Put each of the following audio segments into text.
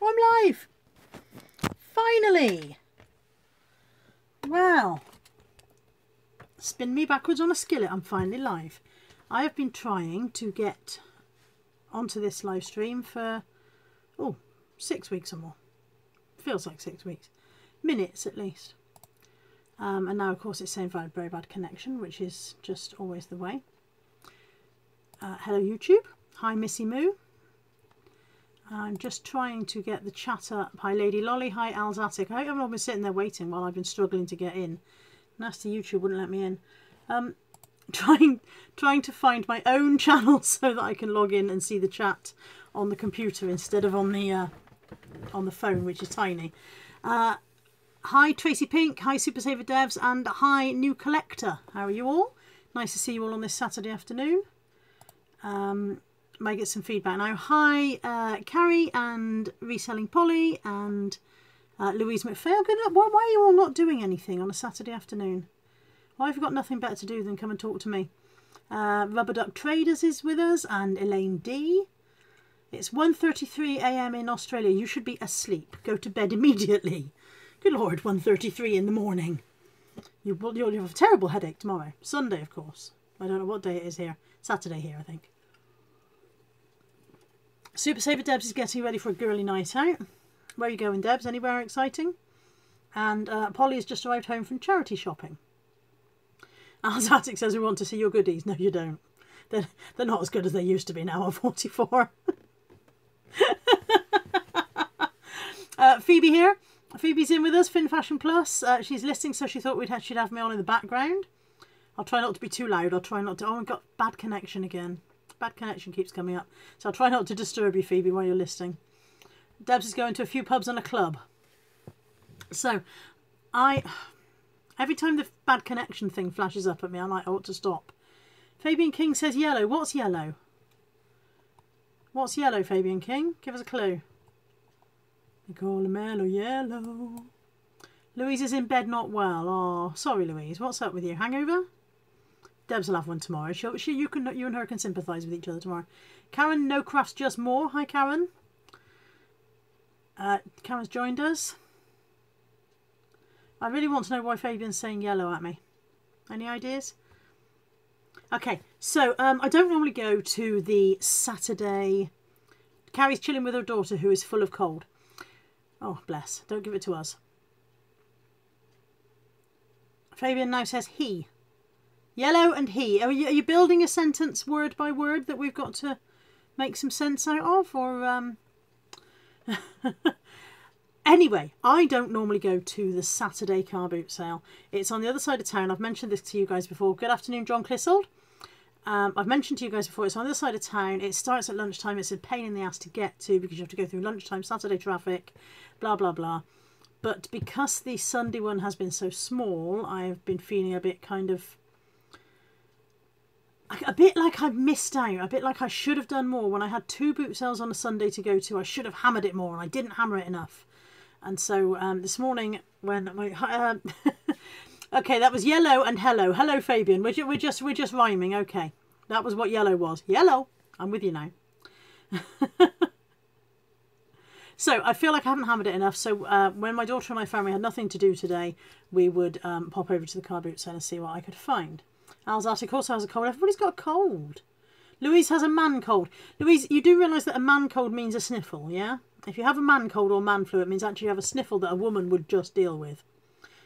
Oh, I'm live! Finally! Wow. Spin me backwards on a skillet, I'm finally live. I have been trying to get onto this live stream for, 6 weeks or more. Feels like 6 weeks. Minutes at least. And now, of course, it's saying very bad connection, which is just always the way. Hello, YouTube. Hi, Missy Moo. I'm just trying to get the chat up. Hi, Lady Lolly. Hi, Alzatic. I haven't all been sitting there waiting while I've been struggling to get in. Nasty YouTube wouldn't let me in. Trying to find my own channel so that I can log in and see the chat on the computer instead of on the phone, which is tiny. Hi, Tracy Pink. Hi, Super Saver Devs, and hi, New Collector. How are you all? Nice to see you all on this Saturday afternoon. Might get some feedback now. Hi, Carrie and Reselling Polly and Louise McPhail. Why are you all not doing anything on a Saturday afternoon? Why have you got nothing better to do than come and talk to me? Rubber Duck Traders is with us and Elaine D. It's 1:33 AM in Australia. You should be asleep. Go to bed immediately. Good Lord, 1:33 in the morning. You'll have a terrible headache tomorrow. Sunday, of course. I don't know what day it is here. Saturday here, I think. Super Saver Debs is getting ready for a girly night out. Where are you going, Debs? Anywhere exciting? And Polly has just arrived home from charity shopping. Alzatic says we want to see your goodies. No, you don't. They're not as good as they used to be now. I'm 44. Phoebe here. Phoebe's in with us, Fin Fashion Plus. She's listening, so she thought she'd have me on in the background. I'll try not to be too loud. I'll try not to... Oh, I've got bad connection again. Bad connection keeps coming up. So I'll try not to disturb you, Phoebe, while you're listening. Debs is going to a few pubs and a club. So, every time the bad connection thing flashes up at me, I'm like, I ought to stop. Fabian King says yellow. What's yellow? What's yellow, Fabian King? Give us a clue. They call him yellow. Louise is in bed not well. Oh, sorry, Louise. What's up with you? Hangover? Debs will have one tomorrow. You and her can sympathise with each other tomorrow. Karen, no crafts, just more. Hi, Karen. Karen's joined us. I really want to know why Fabian's saying yellow at me. Any ideas? Okay, so I don't normally go to the Saturday. Carrie's chilling with her daughter who is full of cold. Oh, bless. Don't give it to us. Fabian now says he. Yellow and he. Are you building a sentence word by word that we've got to make some sense out of? Or Anyway, I don't normally go to the Saturday car boot sale. It's on the other side of town. I've mentioned this to you guys before. Good afternoon, John Clissold. I've mentioned to you guys before, it's on the other side of town. It starts at lunchtime. It's a pain in the ass to get to because you have to go through lunchtime, Saturday traffic, blah, blah, blah. But because the Sunday one has been so small, I've been feeling a bit kind of... a bit like I've missed out. A bit like I should have done more. When I had 2 boot sales on a Sunday to go to, I should have hammered it more, and I didn't hammer it enough. And so this morning when my... okay, that was yellow and hello. Hello, Fabian. We're just rhyming. Okay, that was what yellow was. Yellow. I'm with you now. So I feel like I haven't hammered it enough. So when my daughter and my family had nothing to do today, we would pop over to the car boot sale and see what I could find. Alzatic also has a cold. Everybody's got a cold. Louise has a man cold. Louise, you do realise that a man cold means a sniffle, yeah? If you have a man cold or man flu, it means actually you have a sniffle that a woman would just deal with.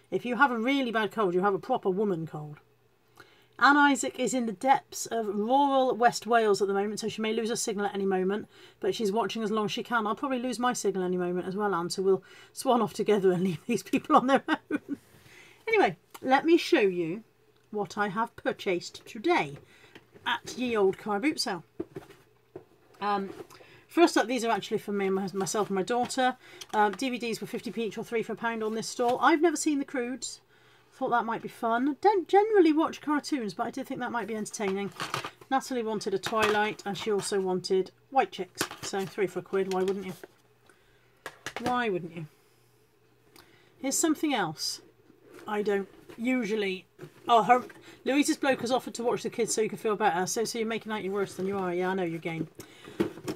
If you have a really bad cold, you have a proper woman cold. Anne Isaac is in the depths of rural West Wales at the moment, so she may lose her signal at any moment, but she's watching as long as she can. I'll probably lose my signal any moment as well, Anne, so we'll swan off together and leave these people on their own. Anyway, let me show you what I have purchased today at ye old car boot sale. First up, these are actually for me and myself and my daughter. DVDs were 50p each or 3 for £1 on this stall. I've never seen The Croods. Thought that might be fun. Don't generally watch cartoons, but I did think that might be entertaining. Natalie wanted a Twilight, and she also wanted White Chicks. So 3 for £1. Why wouldn't you? Why wouldn't you? Here's something else. I don't usually... Oh, Louise's bloke has offered to watch the kids so you can feel better. So you're making out you're worse than you are. Yeah, I know your game.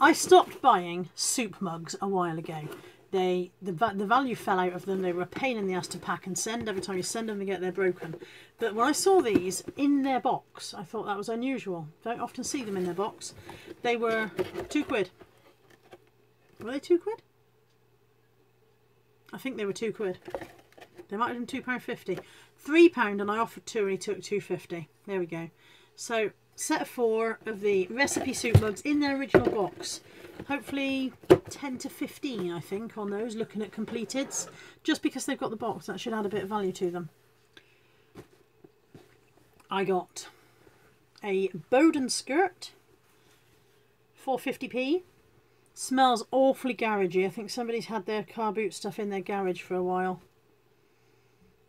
I stopped buying soup mugs a while ago. The value fell out of them. They were a pain in the ass to pack and send. Every time you send them, they're broken. But when I saw these in their box, I thought that was unusual. Don't often see them in their box. They were £2. Were they £2? I think they were £2. They might have been £2.50. £3, and I offered 2 and he took £2.50. There we go. So, set of 4 of the recipe soup mugs in their original box. Hopefully 10 to 15, I think, on those, looking at completeds. Just because they've got the box, that should add a bit of value to them. I got a Bowden skirt for 50p. Smells awfully garagey. I think somebody's had their car boot stuff in their garage for a while.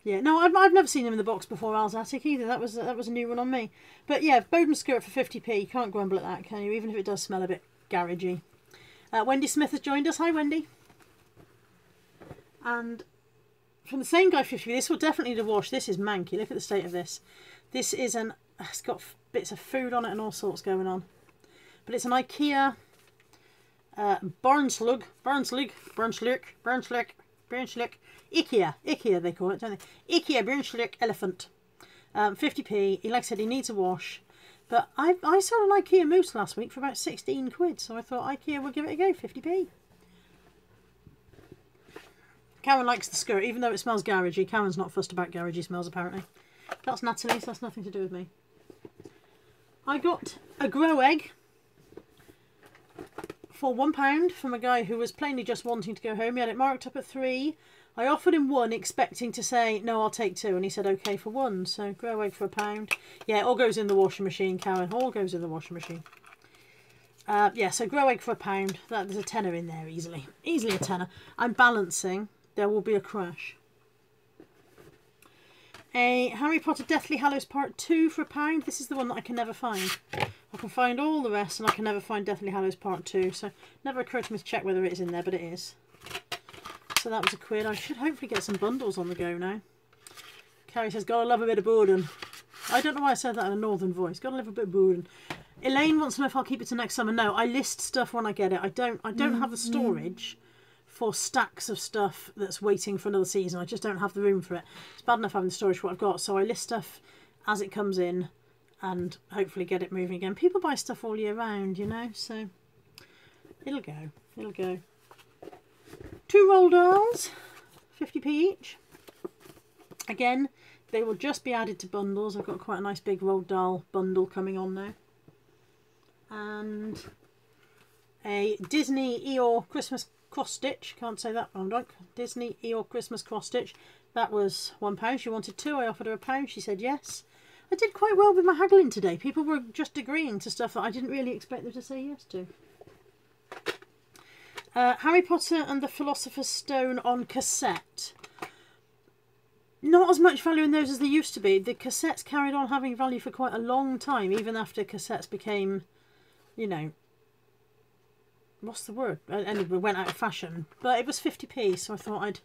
Yeah, no, I've never seen them in the box before Al's Attic either. That was a new one on me. But yeah, Bowden skirt for 50p. You can't grumble at that, can you? Even if it does smell a bit garagey. Wendy Smith has joined us. Hi, Wendy. And from the same guy, 50p. This will definitely need a wash. This is manky. Look at the state of this. This is it's got bits of food on it and all sorts going on. But it's an IKEA Barnslug, IKEA they call it, don't they? IKEA Barnslug elephant. 50p. Like I said, he needs a wash. But I saw an IKEA mousse last week for about 16 quid, so I thought IKEA will give it a go, 50p. Karen likes the skirt, even though it smells garagey. Karen's not fussed about garagey smells, apparently. That's Natalie's, that's nothing to do with me. I got a grow egg for £1 from a guy who was plainly just wanting to go home. He had it marked up at 3. I offered him 1, expecting to say, no, I'll take 2. And he said, okay, for 1. So, grow egg for £1. Yeah, it all goes in the washing machine, Karen. All goes in the washing machine. Yeah, so grow egg for £1. There's a tenner in there, easily. Easily a tenner. I'm balancing. There will be a crash. A Harry Potter Deathly Hallows Part 2 for £1. This is the one that I can never find. I can find all the rest and I can never find Deathly Hallows Part 2. So, never occurred to me to check whether it is in there, but it is. So that was a quid. I should hopefully get some bundles on the go now. Carrie says, gotta love a bit of Borden. I don't know why I said that in a northern voice. Gotta love a bit of Borden. Elaine wants to know if I'll keep it to next summer. No, I list stuff when I get it. I don't have the storage for stacks of stuff that's waiting for another season. I just don't have the room for it. It's bad enough having the storage for what I've got. So I list stuff as it comes in and hopefully get it moving again. People buy stuff all year round, you know, so it'll go. It'll go. 2 roll dolls, 50p each. Again, they will just be added to bundles. I've got quite a nice big roll doll bundle coming on now. And a Disney Eeyore Christmas cross stitch. Can't say that one, right? Disney Eeyore Christmas cross stitch. That was £1. She wanted 2. I offered her £1. She said yes. I did quite well with my haggling today. People were just agreeing to stuff that I didn't really expect them to say yes to. Harry Potter and the Philosopher's Stone on cassette. Not as much value in those as there used to be. The cassettes carried on having value for quite a long time, even after cassettes became, you know, what's the word? Anyway, went out of fashion. But it was 50p, so I thought I'd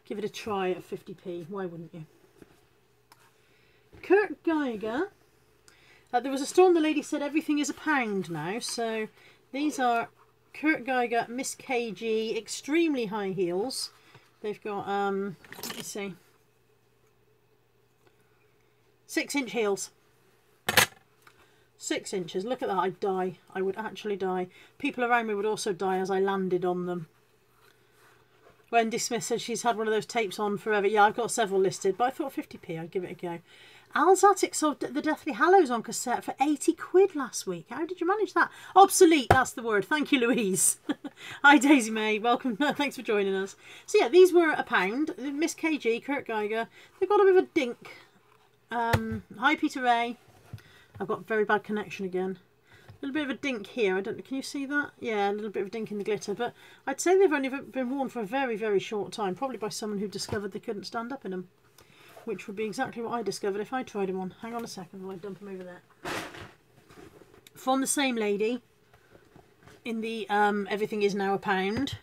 give it a try at 50p. Why wouldn't you? Kurt Geiger. There was a store and the lady said everything is £1 now. So these are Kurt Geiger Miss KG extremely high heels. They've got, let's see, 6-inch heels. 6 inches. Look at that. I'd die. I would actually die. People around me would also die as I landed on them. Wendy Smith said she's had one of those tapes on forever. Yeah, I've got several listed, but I thought 50p, I'd give it a go. Al's Attic sold the Deathly Hallows on cassette for 80 quid last week. How did you manage that? Obsolete, that's the word. Thank you, Louise. Hi, Daisy May. Welcome. Thanks for joining us. So, yeah, these were £1. Miss KG, Kurt Geiger. They've got a bit of a dink. Hi, Peter Ray. I've got very bad connection again. A little bit of a dink here. I don't. Can you see that? Yeah, a little bit of a dink in the glitter. But I'd say they've only been worn for a very, very short time. Probably by someone who discovered they couldn't stand up in them. Which would be exactly what I discovered if I tried them on. Hang on a second while I dump them over there. From the same lady, in the Everything Is Now £1.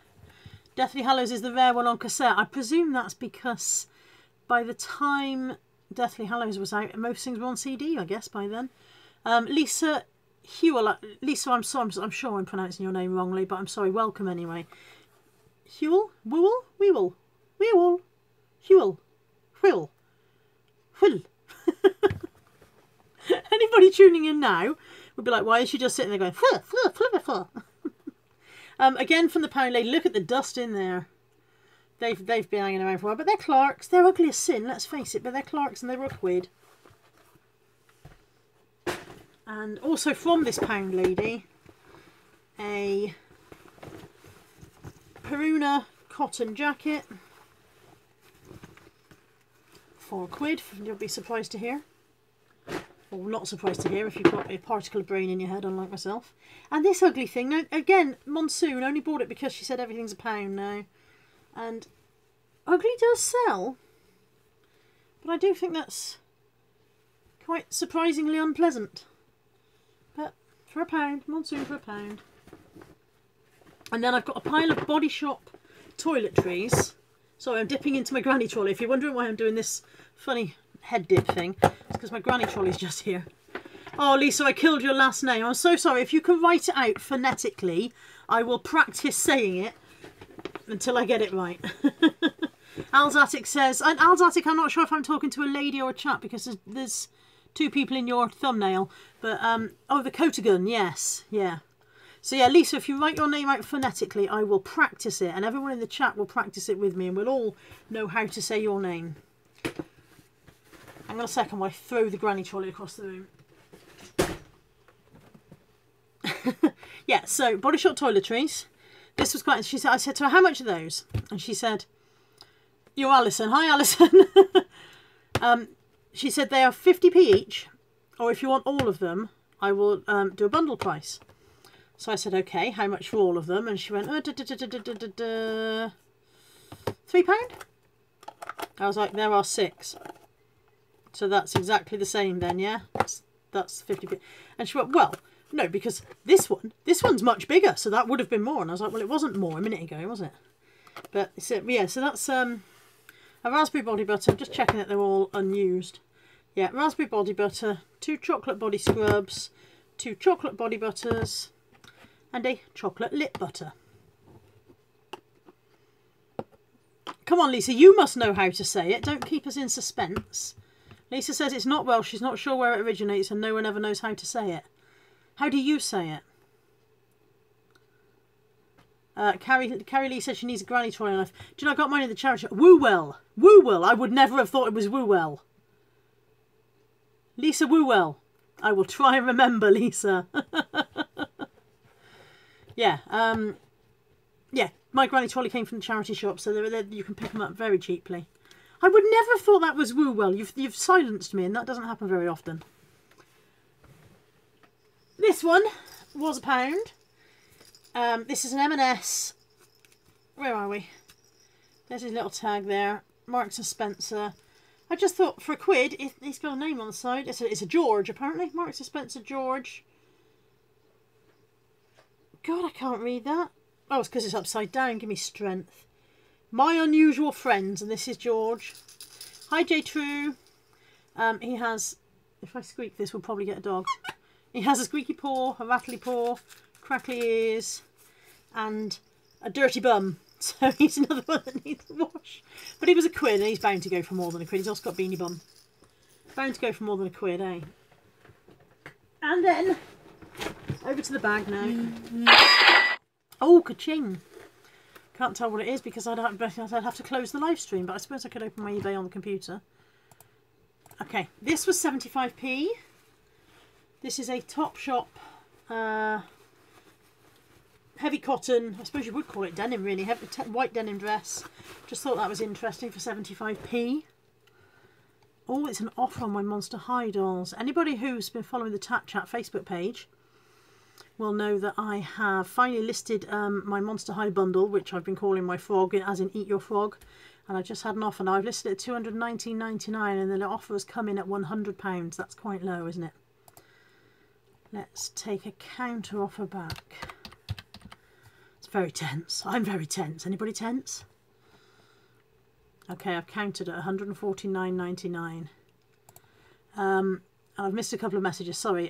Deathly Hallows is the rare one on cassette. I presume that's because by the time Deathly Hallows was out, most things were on CD, I guess, by then. Lisa Huel, Lisa, I'm sure I'm pronouncing your name wrongly, but I'm sorry. Welcome anyway. Huel, Wool, Weewel, Weewel, Huel, Whill, Whill. Anybody tuning in now would be like, why is she just sitting there going, fuh, fuh, fuh, fuh. Again from the Pound Lady, look at the dust in there. They've been hanging around for a while, but they're Clarks. They're ugly as sin, let's face it, but they're Clarks and they were a quid. And also from this Pound Lady, a Peruna cotton jacket for a quid. You'll be surprised to hear. Or not surprised to hear if you've got a particle of brain in your head, unlike myself. And this ugly thing, now, again, Monsoon only bought it because she said everything's £1 now. And ugly does sell, but I do think that's quite surprisingly unpleasant. But for £1, Monsoon for £1. And then I've got a pile of Body Shop toiletries. Sorry, I'm dipping into my granny trolley. If you're wondering why I'm doing this funny head dip thing, it's because my granny trolley's just here. Oh, Lisa, I killed your last name. I'm so sorry. If you can write it out phonetically, I will practice saying it until I get it right. Alzatic says, and Alzatic, I'm not sure if I'm talking to a lady or a chap because there's two people in your thumbnail. But, oh, the Kotagun, yes, yeah. So yeah, Lisa, if you write your name out phonetically, I will practice it. And everyone in the chat will practice it with me and we'll all know how to say your name. Hang on a second while I throw the granny trolley across the room. Yeah, so Body Shop toiletries. This was quite, she said, I said to her, how much are those? And she said, you're Alison. Hi, Alison. She said they are 50p each, or if you want all of them, I will do a bundle price. So I said, okay, how much for all of them? And she went, £3. I was like, there are 6. So that's exactly the same then, yeah? That's 50p. And she went, well, no, because this one's much bigger, so that would have been more. And I was like, well, it wasn't more a minute ago, was it? But so, yeah, so that's a raspberry body butter. I'm just checking that they're all unused. Yeah, raspberry body butter, 2 chocolate body scrubs, 2 chocolate body butters, and a chocolate lip butter. Come on, Lisa, you must know how to say it. Don't keep us in suspense. Lisa says it's not Welsh. She's not sure where it originates and no one ever knows how to say it. How do you say it? Carrie Lee said she needs a granny trolley knife. Do you know, I got mine in the charity shop. Woowell. Woowell. I would never have thought it was Woowell. Lisa Woowell. I will try and remember, Lisa. Yeah. Yeah. My granny trolley came from the charity shop, so you can pick them up very cheaply. I would never have thought that was Woowell. You've silenced me, and that doesn't happen very often. This one was £1. This is an M&S. Where are we? There's his little tag there. Marks and Spencer. I just thought for a quid, he's got a name on the side. It's a George, apparently. Marks and Spencer George. God, I can't read that. Oh, it's because it's upside down. Give me strength. My Unusual Friends, and this is George. Hi, J. True. He has, if I squeak this, we'll probably get a dog. He has a squeaky paw, a rattly paw, crackly ears, and a dirty bum. So he's another one that needs a wash. But he was a quid, and he's bound to go for more than a quid. He's also got beanie bum. Bound to go for more than a quid, eh? And then, over to the bag now. Oh, ka-ching. Can't tell what it is because I'd have to close the live stream, but I suppose I could open my eBay on the computer. Okay, this was 75p. This is a Topshop heavy cotton, I suppose you would call it denim really, heavy white denim dress. Just thought that was interesting for 75p. Oh, it's an offer on my Monster High dolls. Anybody who's been following the Tat Chat Facebook page will know that I have finally listed my Monster High bundle, which I've been calling my frog, as in Eat Your Frog. And I just had an offer now. I've listed it at £219.99 and the offer has come in at £100. That's quite low, isn't it? Let's take a counter offer back. It's very tense. I'm very tense. Anybody tense? Okay, I've counted at £149.99. I've missed a couple of messages, sorry.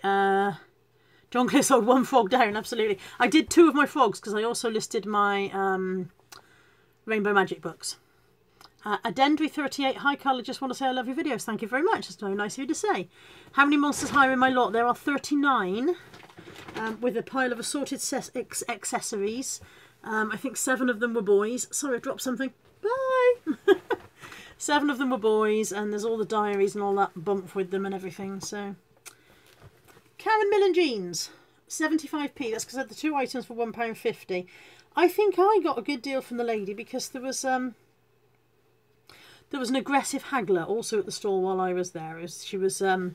John Clear sold 1 frog down, absolutely. I did 2 of my frogs because I also listed my Rainbow Magic books. Adendry38, hi Carl, I just want to say I love your videos. Thank you very much. That's very nice of you to say. How many Monsters High are in my lot? There are 39 with a pile of assorted accessories. I think 7 of them were boys. Sorry, I dropped something. Bye! 7 of them were boys, and there's all the diaries and all that bump with them and everything. So, Karen Millen jeans, 75p. That's because I had the 2 items for £1.50. I think I got a good deal from the lady because there was an aggressive haggler also at the stall while I was there. She was, I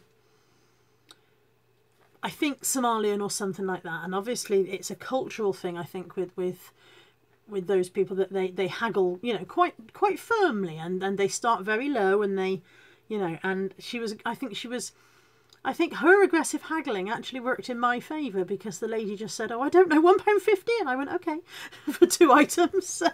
think, Somalian or something like that. And obviously, it's a cultural thing. I think with those people that they haggle, you know, quite firmly, and they start very low, and they, you know, and she was, I think her aggressive haggling actually worked in my favour because the lady just said, oh, I don't know, £1.50, and I went, okay, for 2 items. So,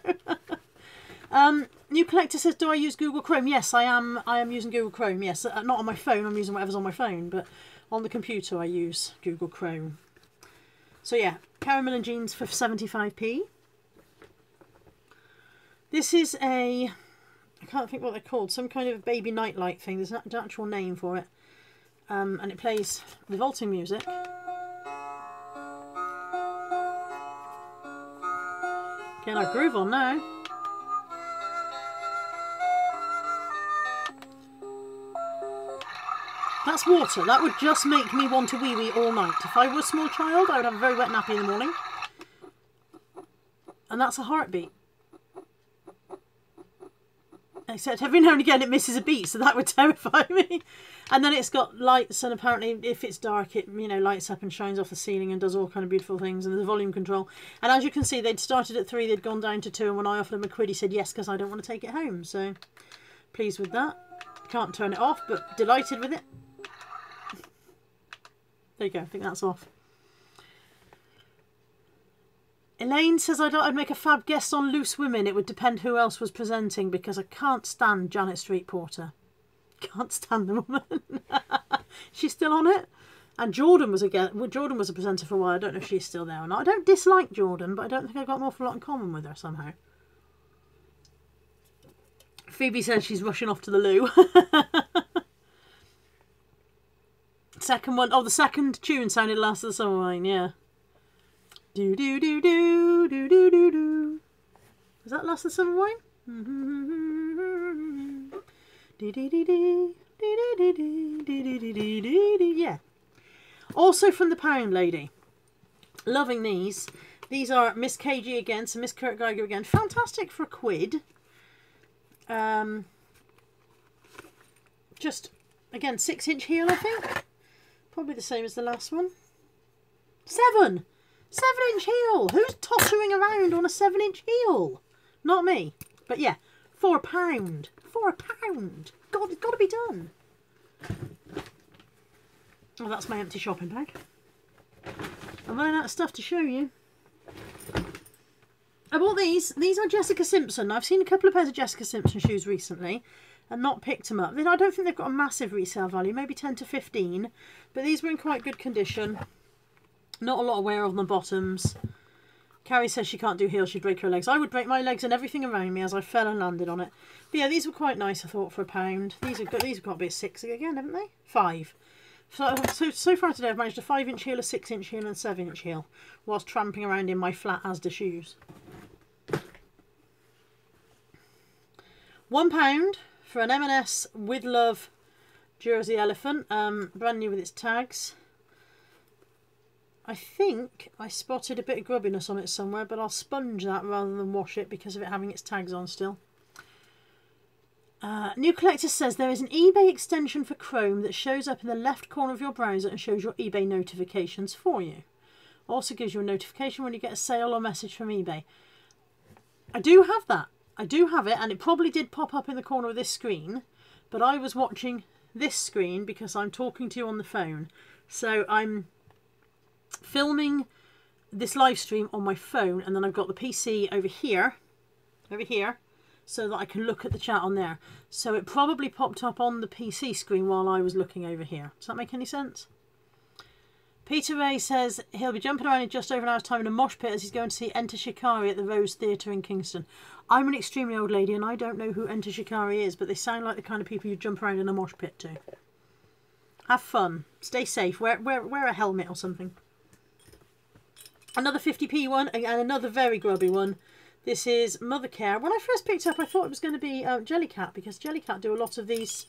New Collector says, do I use Google Chrome? Yes, I am using Google Chrome, yes. Not on my phone, I'm using whatever's on my phone, but on the computer I use Google Chrome. So yeah, Caramel and Jeans for 75p. This is I can't think what they're called, some kind of baby nightlight thing. There's an actual name for it. And it plays revolting music. Getting our groove on now. That's water. That would just make me want to wee-wee all night. If I were a small child, I would have a very wet nappy in the morning. And that's a heartbeat. Except every now and again it misses a beat, so that would terrify me. And then it's got lights, and apparently if it's dark it, you know, lights up and shines off the ceiling and does all kind of beautiful things, and there's volume control. And as you can see, they'd started at 3, they'd gone down to 2, and when I offered him a quid he said yes because I don't want to take it home. So pleased with that. Can't turn it off, but delighted with it. There you go, I think that's off. Elaine says, I'd make a fab guest on Loose Women. It would depend who else was presenting because I can't stand Janet Street Porter. Can't stand the woman. She's still on it. And Jordan was a presenter for a while. I don't know if she's still there or not. I don't dislike Jordan, but I don't think I've got an awful lot in common with her somehow. Phoebe says she's rushing off to the loo. Second one. Oh, the second tune sounded Last of the Summer Wine, yeah. Do do do do do do do do. Was that Last of the Summer Wine? Yeah. Also from the Pound Lady. Loving these. These are Miss KG again, so Miss Kurt Geiger again. Fantastic for a quid. Just again 6-inch heel, I think. Probably the same as the last one. 7-inch heel. Who's tottering around on a 7-inch heel? Not me. But yeah, for £1. For £1. God, it's got to be done. Oh, that's my empty shopping bag. I'm running out of stuff to show you. I bought these. These are Jessica Simpson. I've seen a couple of pairs of Jessica Simpson shoes recently and not picked them up. I don't think they've got a massive resale value, maybe 10 to 15. But these were in quite good condition. Not a lot of wear on the bottoms. Carrie says she can't do heels, she'd break her legs. I would break my legs and everything around me as I fell and landed on it. But yeah, these were quite nice, I thought, for £1. These have got to be a 6 again, haven't they? 5. So far today I've managed a 5-inch heel, a 6-inch heel and a 7-inch heel whilst tramping around in my flat Asda shoes. £1 for an M&S With Love Jersey Elephant, brand new with its tags. I think I spotted a bit of grubbiness on it somewhere, but I'll sponge that rather than wash it because of it having its tags on still. New Collector says there is an eBay extension for Chrome that shows up in the left corner of your browser and shows your eBay notifications for you. Also gives you a notification when you get a sale or message from eBay. I do have that. I do have it, and it probably did pop up in the corner of this screen, but I was watching this screen because I'm talking to you on the phone. So I'm filming this live stream on my phone, and then I've got the PC over here, so that I can look at the chat on there. So it probably popped up on the PC screen while I was looking over here. Does that make any sense? Peter Ray says he'll be jumping around in just over an hour's time in a mosh pit as he's going to see Enter Shikari at the Rose Theatre in Kingston. I'm an extremely old lady and I don't know who Enter Shikari is, but they sound like the kind of people you jump around in a mosh pit to. Have fun. Stay safe. Wear a helmet or something. Another 50p one and another very grubby one. This is Mothercare. When I first picked it up I thought it was going to be Jellycat, because Jellycat do a lot of these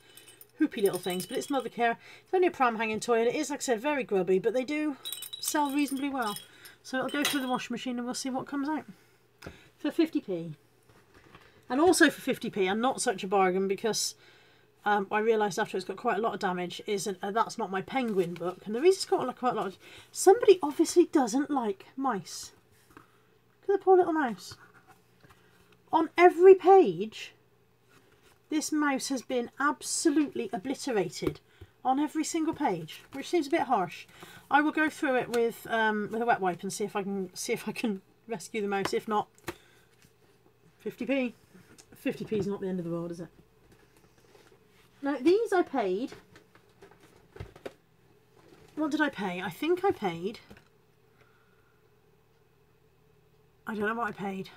hoopy little things, but it's Mothercare. It's only a pram hanging toy and it is, like I said, very grubby, but they do sell reasonably well. So it'll go through the washing machine and we'll see what comes out. For 50p. And also for 50p, and not such a bargain, because I realised after it's got quite a lot of damage, is that's not my Penguin book. And the reason it's got quite a lot of... Somebody obviously doesn't like mice. Look at the poor little mouse. On every page... This mouse has been absolutely obliterated on every single page, which seems a bit harsh. I will go through it with a wet wipe and see if I can rescue the mouse. If not, 50p. 50p is not the end of the world, is it? Now these I paid. What did I pay? I think I paid. I don't know what I paid.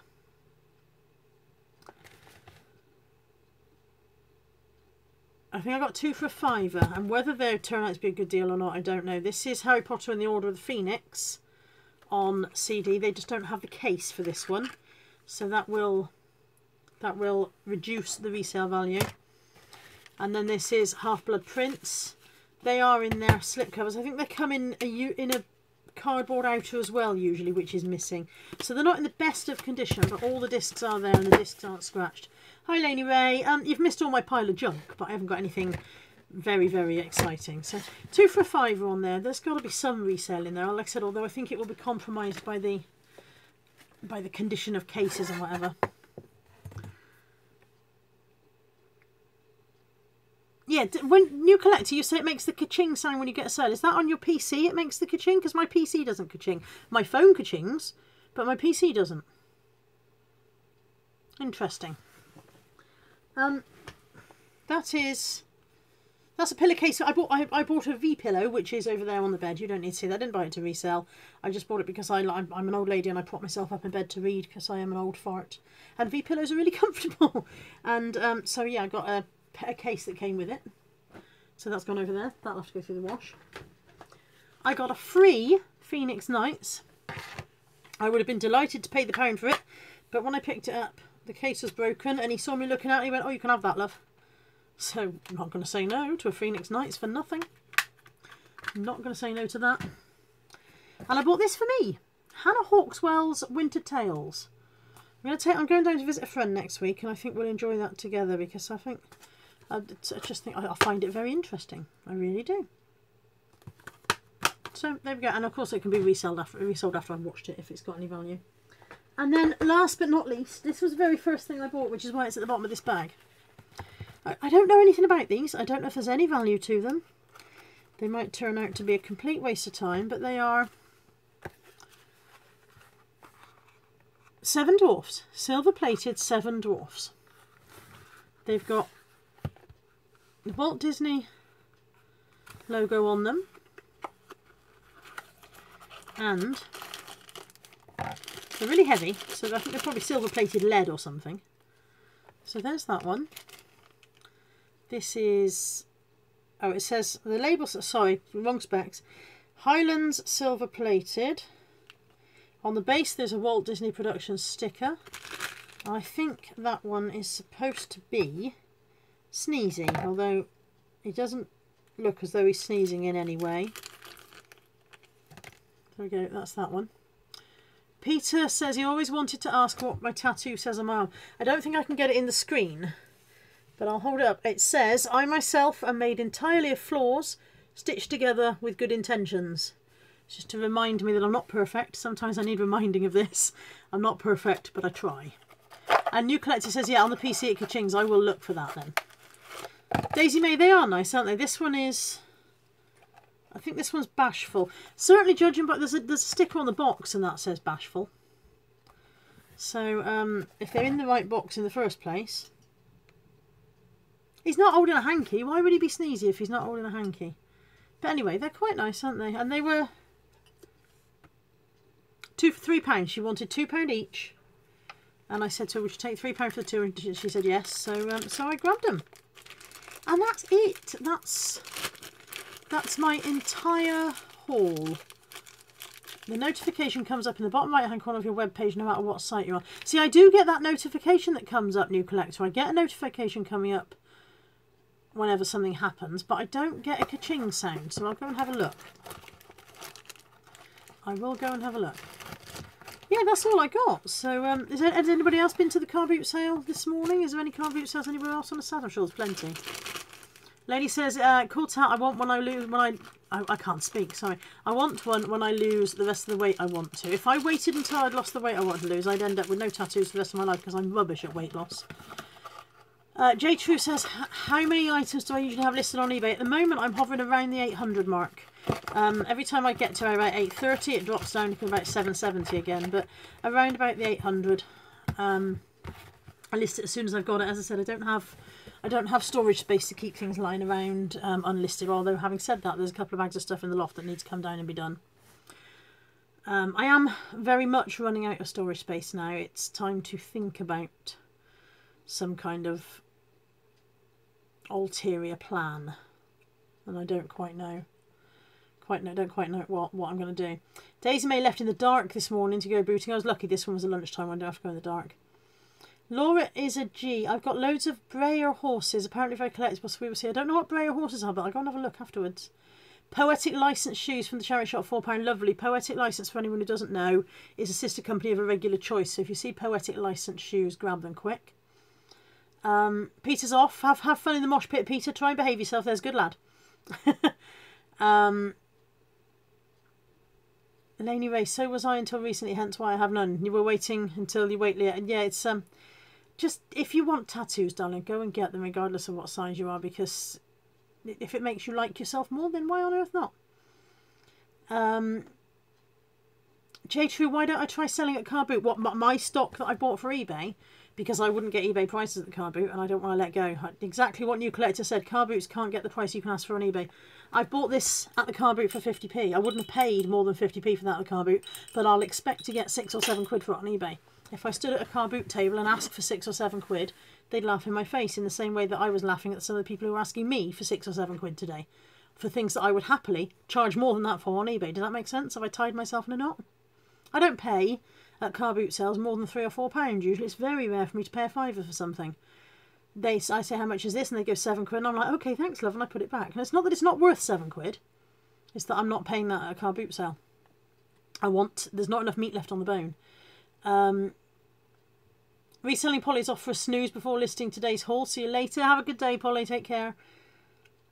I think I got 2 for a £5, and whether they turn out to be a good deal or not, I don't know. This is Harry Potter and the Order of the Phoenix on CD. They just don't have the case for this one, so that will reduce the resale value. And then this is Half-Blood Prince. They are in their slipcovers. I think they come in a cardboard outer as well, usually, which is missing. So they're not in the best of condition, but all the discs are there and the discs aren't scratched. Hi Lainey Ray, you've missed all my pile of junk, but I haven't got anything very, very exciting. So 2 for a £5 on there. There's got to be some resale in there. Like I said, although I think it will be compromised by the condition of cases and whatever. Yeah, when new collector, you say it makes the ka-ching sound when you get a sale. Is that on your PC it makes the ka-ching? Because my PC doesn't ka-ching. My phone ka-chings, but my PC doesn't. Interesting. That's a pillowcase. I bought a V pillow, which is over there on the bed. You don't need to see that. I didn't buy it to resell. I just bought it because I'm an old lady and I prop myself up in bed to read because I am an old fart. And V pillows are really comfortable. And so yeah, I got a case that came with it. So that's gone over there. That'll have to go through the wash. I got a free Phoenix Nights. I would have been delighted to pay the £1 for it, but when I picked it up, the case was broken and he saw me looking at it and he went, "Oh, you can have that, love." So I'm not going to say no to a Phoenix Nights for nothing. I'm not going to say no to that. And I bought this for me. Hannah Hawkswell's Winter Tales. I'm going down to visit a friend next week and I think we'll enjoy that together because I find it very interesting. I really do. So there we go. And of course it can be resold after I've watched it if it's got any value. And then last but not least, this was the very first thing I bought, which is why it's at the bottom of this bag. I don't know anything about these. I don't know if there's any value to them. They might turn out to be a complete waste of time, but they are 7 Dwarfs. Silver-plated 7 Dwarfs. They've got the Walt Disney logo on them. And they're really heavy, so I think they're probably silver-plated lead or something. So there's that one. This is... Oh, it says... The label... Sorry, wrong specs. Highlands silver-plated. On the base there's a Walt Disney Productions sticker. I think that one is supposed to be sneezing, although it doesn't look as though he's sneezing in any way. There we go, that's that one. Peter says he always wanted to ask what my tattoo says on my arm. I don't think I can get it in the screen, but I'll hold it up. It says, "I myself am made entirely of flaws, stitched together with good intentions." It's just to remind me that I'm not perfect. Sometimes I need reminding of this. I'm not perfect, but I try. And New Collector says, yeah, on the PC it ka-chings. I will look for that then. Daisy May, they are nice, aren't they? This one is... I think this one's Bashful. Certainly judging by... There's a sticker on the box and that says Bashful. So, if they're in the right box in the first place... He's not holding a hanky. Why would he be sneezy if he's not holding a hanky? But anyway, they're quite nice, aren't they? And they were 2 for £3. She wanted £2 each. And I said to her, would you take £3 for the two? And she said yes. So I grabbed them. And that's it. That's my entire haul. The notification comes up in the bottom right hand corner of your web page no matter what site you're on. See, I do get that notification that comes up, new collector. I get a notification coming up whenever something happens, but I don't get a ka-ching sound. So I'll go and have a look. I will go and have a look. Yeah, that's all I got. So, has anybody else been to the car boot sale this morning? Is there any car boot sales anywhere else on the Saturday? I'm sure there's plenty. Lady says, cool tout, I want one I lose when I can't speak, sorry. I want one when I lose the rest of the weight I want to. If I waited until I'd lost the weight I want to lose, I'd end up with no tattoos for the rest of my life because I'm rubbish at weight loss. J True says, how many items do I usually have listed on eBay? At the moment, I'm hovering around the 800 mark. Every time I get to about 830, it drops down to about 770 again, but around about the 800. I list it as soon as I've got it. As I said, I don't have storage space to keep things lying around unlisted, although having said that, there's a couple of bags of stuff in the loft that needs to come down and be done. I am very much running out of storage space now. It's time to think about some kind of ulterior plan, and I don't quite know. Don't quite know what I'm going to do. Daisy May left in the dark this morning to go booting. I was lucky this one was a lunchtime one. I don't have to go in the dark. Laura is a G. I've got loads of Breyer horses, apparently very collectible, so we will see. I don't know what Breyer horses are, but I'll go and have a look afterwards. Poetic License shoes from the charity shop, £4. Lovely. Poetic License, for anyone who doesn't know, is a sister company of A Regular Choice. So if you see Poetic License shoes, grab them quick. Peter's off. Have fun in the mosh pit, Peter. Try and behave yourself. There's a good lad. Lainey Ray, so was I until recently, hence why I have none. You were waiting until you wait later. Yeah, it's just, if you want tattoos, darling, go and get them regardless of what size you are, because if it makes you like yourself more, then why on earth not? J True, why don't I try selling at Car Boot? What, my stock that I bought for eBay? Because I wouldn't get eBay prices at the Car Boot, and I don't want to let go. Exactly what New Collector said. Car Boots can't get the price you can ask for on eBay. I bought this at the Car Boot for 50p. I wouldn't have paid more than 50p for that at the Car Boot, but I'll expect to get 6 or 7 quid for it on eBay. If I stood at a Car Boot table and asked for 6 or 7 quid, they'd laugh in my face in the same way that I was laughing at some of the people who were asking me for 6 or 7 quid today for things that I would happily charge more than that for on eBay. Does that make sense? Have I tied myself in a knot? I don't pay at Car Boot sales more than £3 or £4 usually. It's very rare for me to pay a fiver for something. I say, how much is this? And they go 7 quid, and I'm like, okay, thanks, love, and I put it back. And it's not that it's not worth 7 quid. It's that I'm not paying that at a Car Boot sale. There's not enough meat left on the bone. Reselling Polly's off for a snooze before listing today's haul. See you later. Have a good day, Polly. Take care.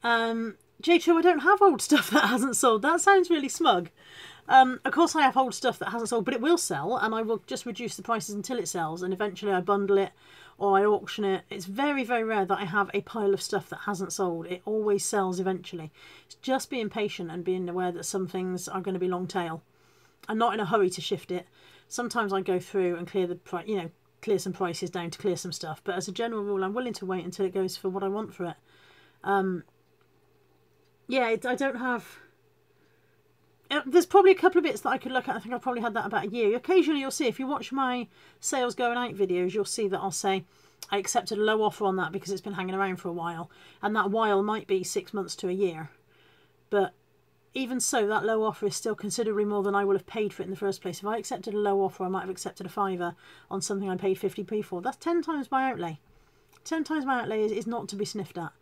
J2, I don't have old stuff that hasn't sold. That sounds really smug. Of course I have old stuff that hasn't sold, but it will sell, and I will just reduce the prices until it sells, and eventually I bundle it or I auction it. It's very, very rare that I have a pile of stuff that hasn't sold. It always sells eventually. It's just being patient and being aware that some things are going to be long tail. I'm not in a hurry to shift it. Sometimes I go through and clear clear some prices down to clear some stuff, but as a general rule I'm willing to wait until it goes for what I want for it. Yeah, I don't have... There's probably a couple of bits that I could look at. I think I've probably had that about a year. Occasionally you'll see, if you watch my sales going out videos, you'll see that I'll say I accepted a low offer on that because it's been hanging around for a while. And that while might be 6 months to a year. But even so, that low offer is still considerably more than I would have paid for it in the first place. If I accepted a low offer, I might have accepted a fiver on something I paid 50p for. That's 10 times my outlay. 10 times my outlay is not to be sniffed at.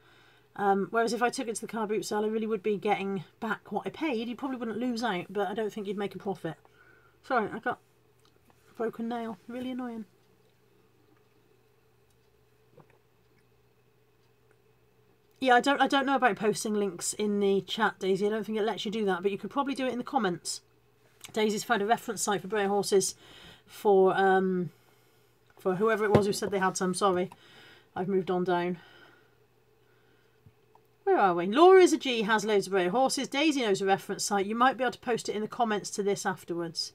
Whereas if I took it to the Car Boot sale, I really would be getting back what I paid. You probably wouldn't lose out, but I don't think you'd make a profit. Sorry, I got a broken nail. Really annoying. Yeah, I don't know about posting links in the chat, Daisy. I don't think it lets you do that, but you could probably do it in the comments. Daisy's found a reference site for Breyer horses for whoever it was who said they had some. Sorry, I've moved on down. Where are we? Laura is a G, has loads of Breyer horses. Daisy knows a reference site. You might be able to post it in the comments to this afterwards.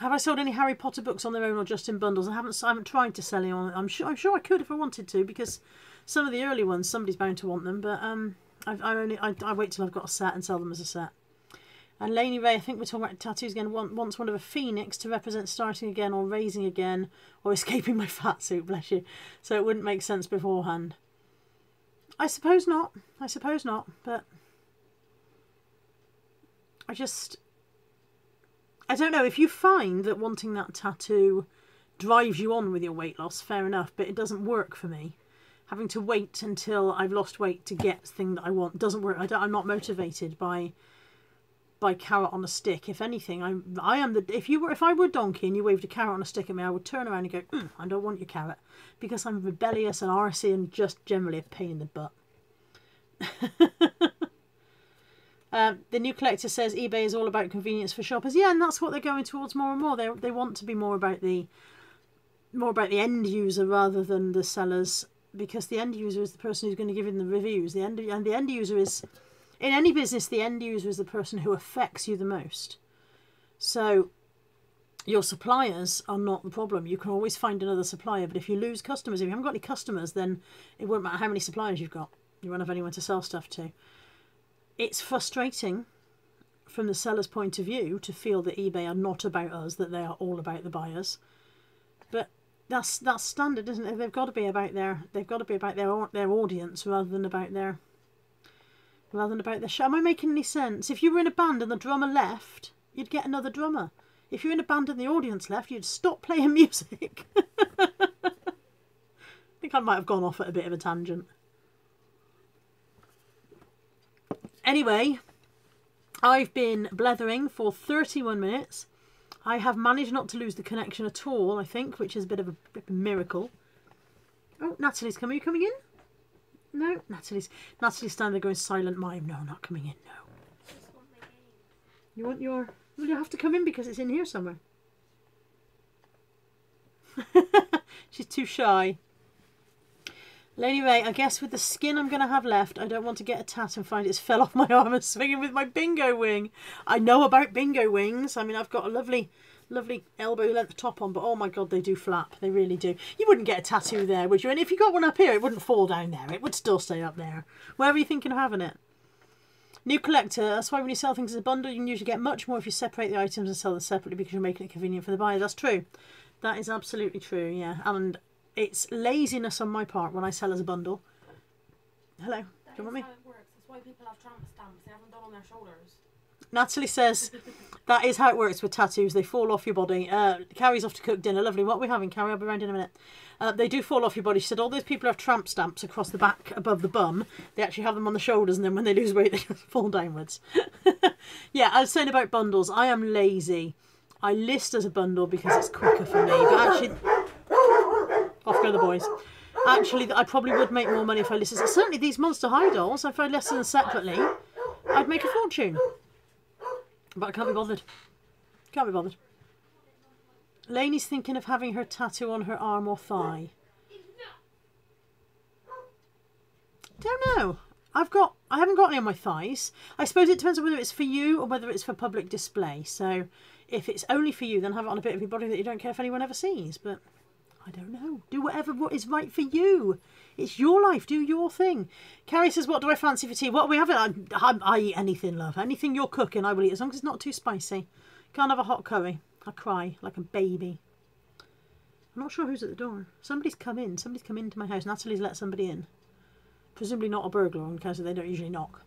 Have I sold any Harry Potter books on their own or just in bundles? I haven't tried to sell any on. I'm sure I could if I wanted to, because some of the early ones somebody's bound to want them. But I wait till I've got a set and sell them as a set. And Lainey Ray, I think we're talking about tattoos again, wants one of a phoenix to represent starting again or raising again or escaping my fat suit, bless you. So it wouldn't make sense beforehand. I suppose not. I suppose not. But I don't know. If you find that wanting that tattoo drives you on with your weight loss, fair enough. But it doesn't work for me. Having to wait until I've lost weight to get the thing that I want doesn't work. I'm not motivated by carrot on a stick. If anything, I am the if I were a donkey and you waved a carrot on a stick at me, I would turn around and go, I don't want your carrot, because I'm rebellious and arsey and just generally a pain in the butt. The new collector says eBay is all about convenience for shoppers. Yeah, and that's what they're going towards more and more. They want to be more about the end user rather than the sellers, because the end user is the person who's going to give them the reviews. The end user is, in any business, the end user is the person who affects you the most. So your suppliers are not the problem. You can always find another supplier, but if you lose customers, if you haven't got any customers, then it won't matter how many suppliers you've got. You won't have anyone to sell stuff to. It's frustrating from the seller's point of view to feel that eBay are not about us, that they are all about the buyers. But that's standard, isn't it? They've got to be about their audience rather than about their show. Am I making any sense? If you were in a band and the drummer left, you'd get another drummer. If you're in a band and the audience left, you'd stop playing music. I think I might have gone off at a bit of a tangent. Anyway, I've been blethering for 31 minutes. I have managed not to lose the connection at all, I think, which is a bit of a miracle. Oh, Natalie's coming. Are you coming in? No, Natalie's standing there going silent mime. No, not coming in, no. You want your... Well, you have to come in because it's in here somewhere. She's too shy. Lady Ray, I guess with the skin I'm going to have left, I don't want to get a tat and find it's fell off my arm and swinging with my bingo wing. I know about bingo wings. I mean, I've got a lovely elbow length top on, but oh my God, they do flap. They really do. You wouldn't get a tattoo there, would you? And if you got one up here, it wouldn't fall down there. It would still stay up there. Where are you thinking of having it? New collector, that's why when you sell things as a bundle, you can usually get much more if you separate the items and sell them separately, because you're making it convenient for the buyer. That's true. That is absolutely true, yeah. And it's laziness on my part when I sell as a bundle. Hello, do you want me? That's how it works. That's why people have tramp stamps. They have them done on their shoulders. Natalie says that is how it works with tattoos. They fall off your body. Carrie's off to cook dinner. Lovely. What are we having, Carrie? I'll be around in a minute. They do fall off your body. She said all those people who have tramp stamps across the back above the bum, they actually have them on the shoulders, and then when they lose weight, they just fall downwards. Yeah, I was saying about bundles. I am lazy. I list as a bundle because it's quicker for me. But actually... Off go the boys. Actually, I probably would make more money if I listed. Certainly these Monster High dolls, if I listed them separately, I'd make a fortune. But I can't be bothered. Can't be bothered. Lainey's thinking of having her tattoo on her arm or thigh. Don't know. I haven't got any on my thighs. I suppose it depends on whether it's for you or whether it's for public display. So if it's only for you, then have it on a bit of your body that you don't care if anyone ever sees. But I don't know. Do whatever what is right for you. It's your life. Do your thing. Carrie says, what do I fancy for tea? What are we having? I eat anything, love. Anything you're cooking, I will eat, as long as it's not too spicy. Can't have a hot curry. I cry like a baby. I'm not sure who's at the door. Somebody's come in. Somebody's come into my house. Natalie's let somebody in. Presumably not a burglar, because they don't usually knock.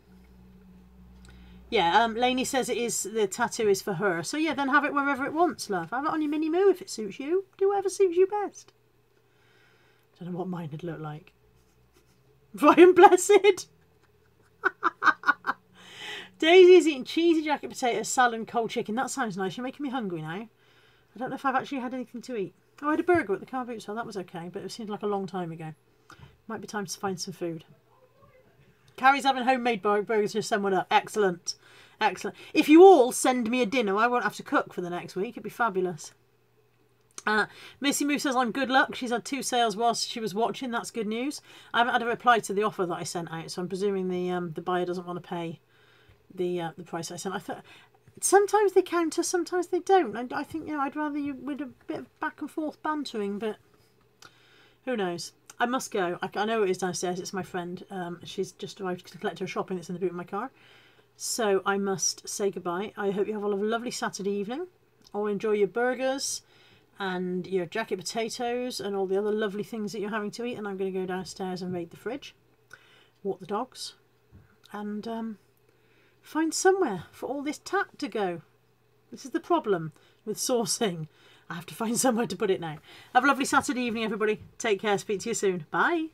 Yeah, Lainey says the tattoo is for her. So yeah, then have it wherever it wants, love. Have it on your mini moo if it suits you. Do whatever suits you best. Don't know what mine would look like. Brian Blessed. Daisy's eating cheesy jacket potatoes, salad and cold chicken. That sounds nice. You're making me hungry now. I don't know if I've actually had anything to eat. Oh, I had a burger at the car boot, so that was okay, but it seemed like a long time ago. Might be time to find some food. Carrie's having homemade burgers to someone up. Excellent. Excellent. If you all send me a dinner, I won't have to cook for the next week. It'd be fabulous. Missy Moo says, I'm good luck. She's had 2 sales whilst she was watching. That's good news. I haven't had a reply to the offer that I sent out, so I'm presuming the buyer doesn't want to pay the price I sent. I thought sometimes they counter, sometimes they don't. I think, I'd rather you with a bit of back and forth bantering, but who knows. I must go. I know it is downstairs. It's my friend. She's just arrived to collect her shopping that's in the boot of my car. So I must say goodbye. I hope you have a lovely Saturday evening. Or enjoy your burgers and your jacket potatoes and all the other lovely things that you're having to eat. And I'm going to go downstairs and raid the fridge, walk the dogs, and find somewhere for all this tap to go. This is the problem with sourcing. I have to find somewhere to put it now. Have a lovely Saturday evening, everybody. Take care. Speak to you soon. Bye.